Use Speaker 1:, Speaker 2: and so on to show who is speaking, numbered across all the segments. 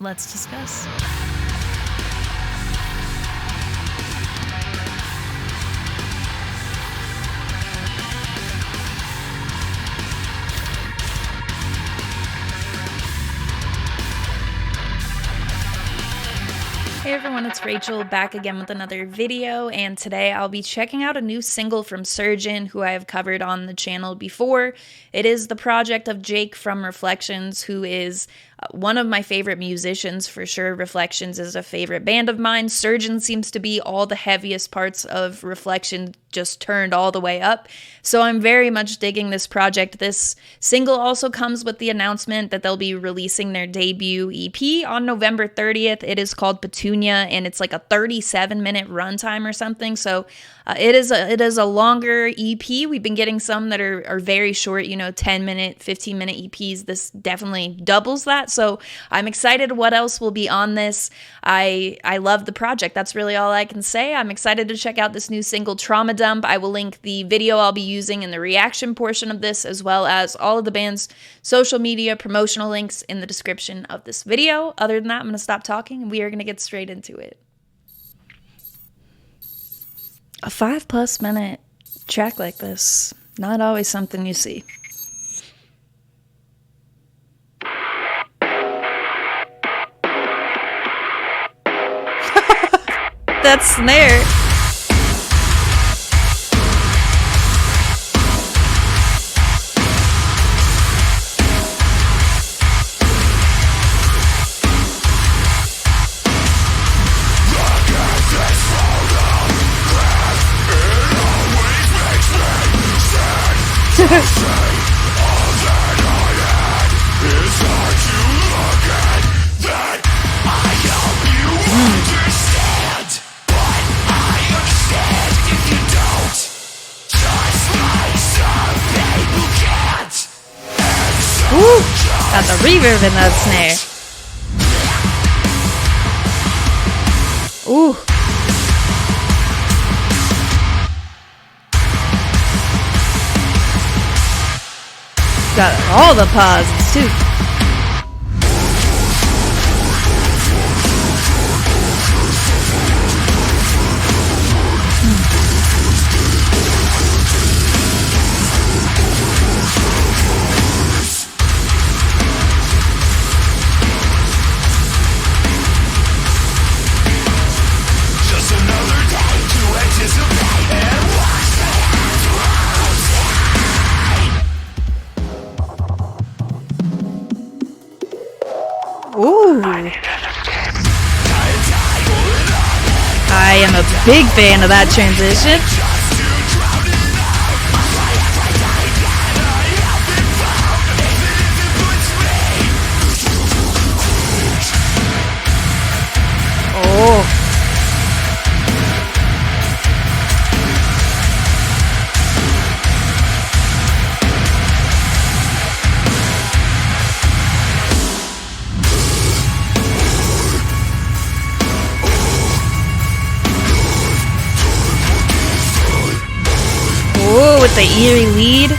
Speaker 1: Let's discuss. Hey everyone, it's Rachel back again with another video, and today I'll be checking out a new single from Surgeon, who I have covered on the channel before. It is the project of Jake from Reflections, who is one of my favorite musicians for sure. Reflections is a favorite band of mine. Surgeon seems to be all the heaviest parts of Reflection just turned all the way up. So I'm very much digging this project. This single also comes with the announcement that they'll be releasing their debut EP on November 30th. It is called Petunia, and it's like a 37-minute runtime or something. So it is a longer EP. We've been getting some that are very short, 10-minute, 15-minute EPs. This definitely doubles that. So I'm excited what else will be on this. I love the project. That's really all I can say. I'm excited to check out this new single, Trauma Dump. I will link the video I'll be using in the reaction portion of this, as well as all of the band's social media promotional links in the description of this video. Other than that, I'm going to stop talking and we are going to get straight into it. A 5+ minute track like this, not always something you see. That snare. Ooh, got the reverb in that snare. Ooh. Got all the pauses too. Ooh. I am a big fan of that transition. Oh. Ooh, with the eerie lead.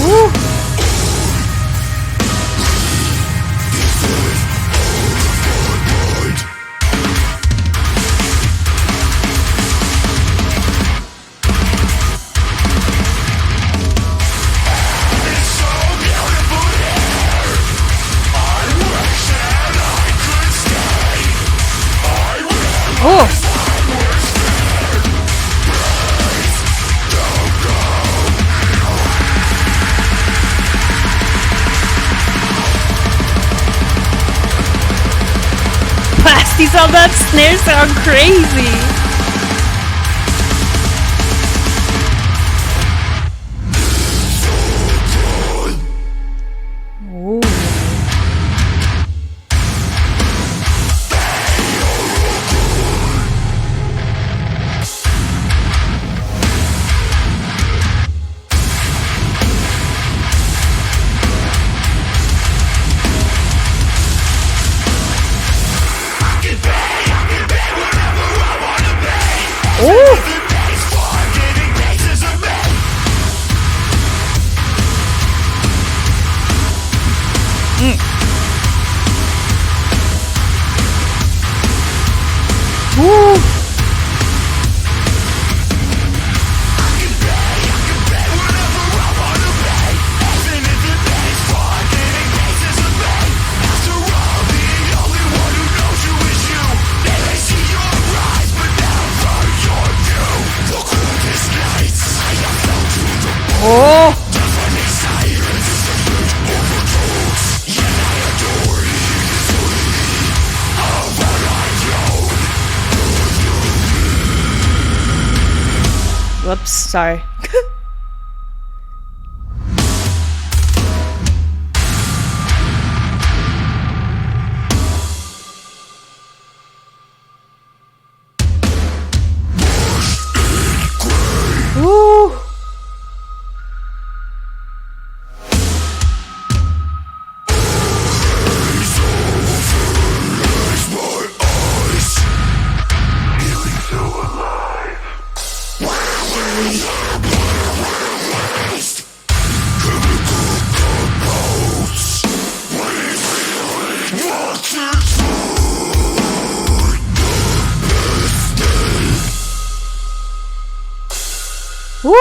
Speaker 1: Ooh. Oh. Pasties on that snare sound crazy. Ooh. Ooh. Woo. Oh. Whoops, sorry. Woo. Woo!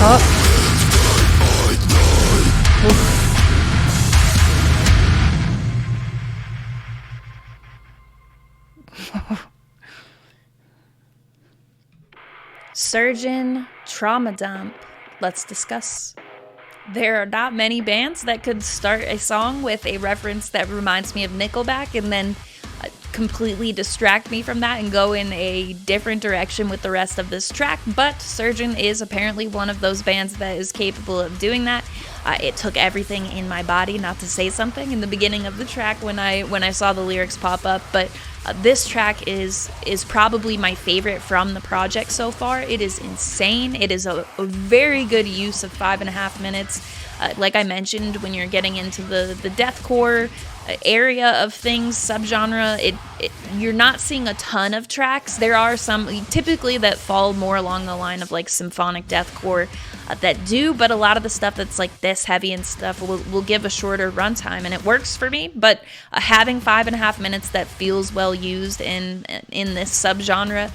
Speaker 1: Oh. Surgeon, Trauma Dump. Let's discuss. There are not many bands that could start a song with a reference that reminds me of Nickelback and then completely distract me from that and go in a different direction with the rest of this track, but Surgeon is apparently one of those bands that is capable of doing that. It took everything in my body not to say something in the beginning of the track when I saw the lyrics pop up, but this track is probably my favorite from the project so far. It is insane. It is a very good use of 5.5 minutes. Like I mentioned, when you're getting into the deathcore area of things, subgenre, you're not seeing a ton of tracks. There are some typically that fall more along the line of like symphonic deathcore that do, but a lot of the stuff that's like this heavy and stuff will give a shorter runtime, and it works for me. But having 5.5 minutes that feels well used in this subgenre,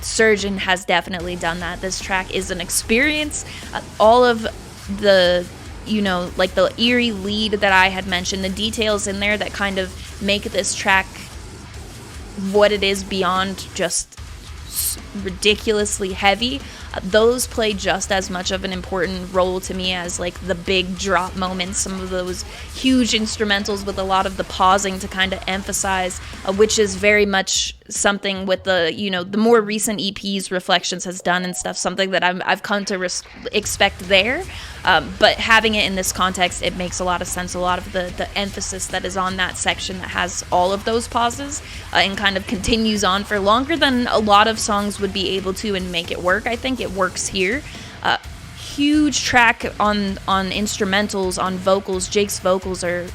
Speaker 1: Surgeon has definitely done that. This track is an experience. All of the, like the eerie lead that I had mentioned, the details in there that kind of make this track what it is beyond just ridiculously heavy, those play just as much of an important role to me as like the big drop moments, some of those huge instrumentals with a lot of the pausing to kind of emphasize, which is very much something with the more recent EPs Reflections has done and stuff, something that I've come to expect there. But having it in this context, it makes a lot of sense. A lot of the emphasis that is on that section that has all of those pauses and kind of continues on for longer than a lot of songs would be able to and make it work. I think it works here. Huge track on instrumentals, on vocals. Jake's vocals are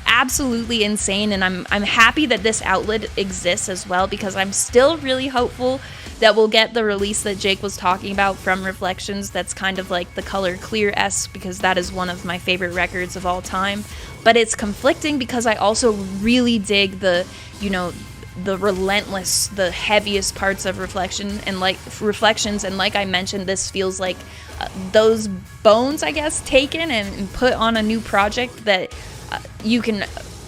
Speaker 1: absolutely insane, and I'm happy that this outlet exists as well, because I'm still really hopeful that we'll get the release that Jake was talking about from Reflections that's kind of like the Color Clear-esque, because that is one of my favorite records of all time. But it's conflicting because I also really dig the relentless, the heaviest parts of Reflections, and like I mentioned, this feels like those bones, I guess, taken and put on a new project that you can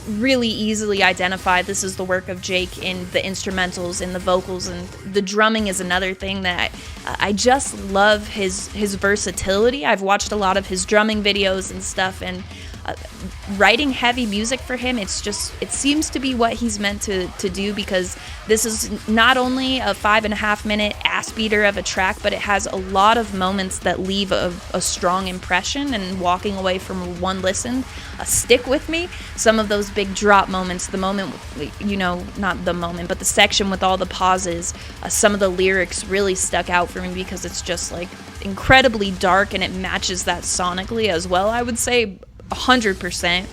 Speaker 1: really easily identify this is the work of Jake in the instrumentals, in the vocals, and the drumming is another thing that I just love his versatility. I've watched a lot of his drumming videos and stuff, and writing heavy music for him, it seems to be what he's meant to do, because this is not only a 5.5 minute ass beater of a track, but it has a lot of moments that leave a strong impression, and walking away from one listen stick with me. Some of those big drop moments, the moment, not the moment, but the section with all the pauses, some of the lyrics really stuck out for me because it's just like incredibly dark, and it matches that sonically as well, I would say 100%.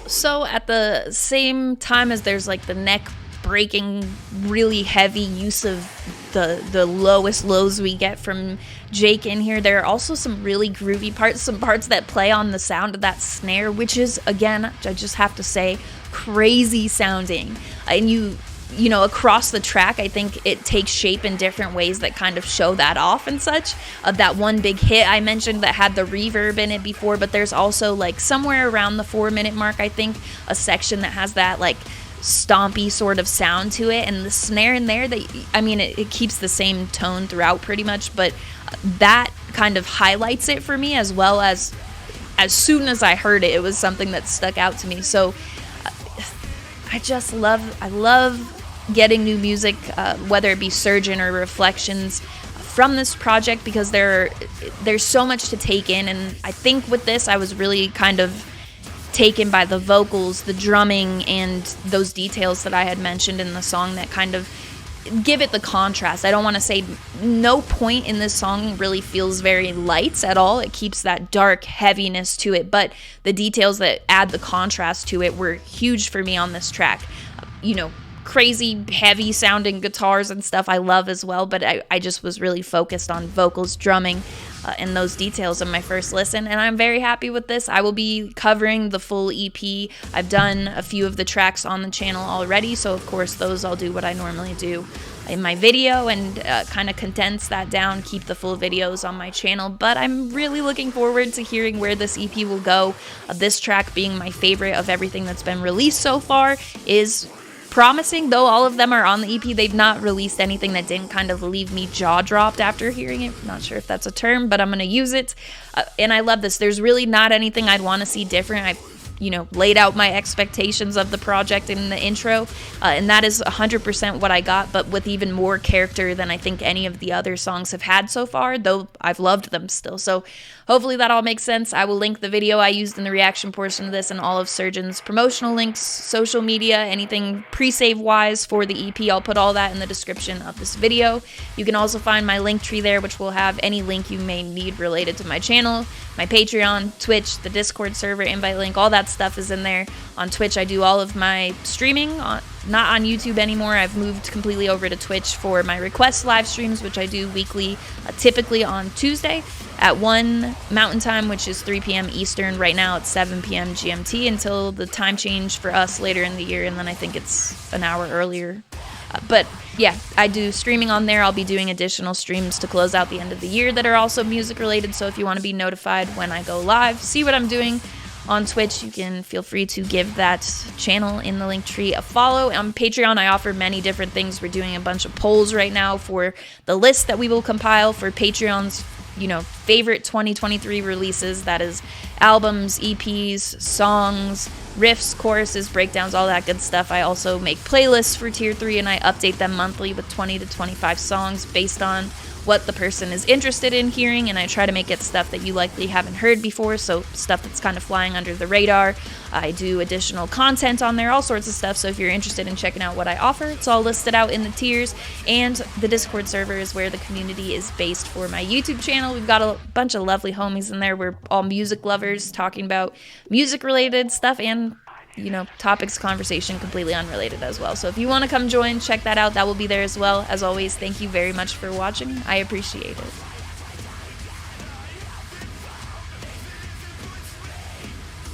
Speaker 1: So at the same time as there's like the neck breaking, really heavy use of the lowest lows we get from Jake in here, there are also some really groovy parts, some parts that play on the sound of that snare, which is, again, I just have to say, crazy sounding. And you know, across the track, I think it takes shape in different ways that kind of show that off and such. That one big hit I mentioned that had the reverb in it before, but there's also like somewhere around the 4-minute mark, I think, a section that has that like stompy sort of sound to it, and the snare in there, it keeps the same tone throughout pretty much, but that kind of highlights it for me, as well as soon as I heard it, it was something that stuck out to me. So I love getting new music, whether it be Surgeon or Reflections, from this project, because there's so much to take in. And I think with this, I was really kind of taken by the vocals, the drumming, and those details that I had mentioned in the song that kind of give it the contrast. I don't want to say no point in this song really feels very light at all. It keeps that dark heaviness to it, but the details that add the contrast to it were huge for me on this track. You know, crazy heavy sounding guitars and stuff I love as well, but I just was really focused on vocals, drumming, and those details in my first listen, and I'm very happy with this. I will be covering the full EP. I've done a few of the tracks on the channel already, so of course those I'll do what I normally do in my video and kind of condense that down, keep the full videos on my channel. But I'm really looking forward to hearing where this EP will go. This track, being my favorite of everything that's been released so far, is promising. Though all of them are on the EP, they've not released anything that didn't kind of leave me jaw-dropped after hearing it. Not sure if that's a term, but I'm going to use it. And I love this. There's really not anything I'd want to see different. I've laid out my expectations of the project in the intro, and that is 100% what I got, but with even more character than I think any of the other songs have had so far, though I've loved them still. So hopefully that all makes sense. I will link the video I used in the reaction portion of this and all of Surgeon's promotional links, social media, anything pre-save wise for the EP. I'll put all that in the description of this video. You can also find my link tree there, which will have any link you may need related to my channel, my Patreon, Twitch, the Discord server, invite link, all that stuff is in there. On Twitch, I do all of my streaming, not on YouTube anymore. I've moved completely over to Twitch for my request live streams, which I do weekly, typically on Tuesday at 1 Mountain Time, which is 3 p.m. Eastern. Right now it's 7 p.m. GMT until the time change for us later in the year, and then I think it's an hour earlier. But yeah, I do streaming on there. I'll be doing additional streams to close out the end of the year that are also music related, so if you want to be notified when I go live, see what I'm doing on Twitch, you can feel free to give that channel in the link tree a follow. On Patreon, I offer many different things. We're doing a bunch of polls right now for the list that we will compile for Patreon's favorite 2023 releases. That is albums, EPs, songs, riffs, choruses, breakdowns, all that good stuff. I also make playlists for Tier 3, and I update them monthly with 20 to 25 songs based on what the person is interested in hearing, and I try to make it stuff that you likely haven't heard before, so stuff that's kind of flying under the radar. I do additional content on there, all sorts of stuff, so if you're interested in checking out what I offer, it's all listed out in the tiers. And the Discord server is where the community is based for my YouTube channel. We've got a bunch of lovely homies in there. We're all music lovers talking about music related stuff and topics, conversation completely unrelated as well. So if you want to come join, check that out. That will be there as well. As always, thank you very much for watching. I appreciate it.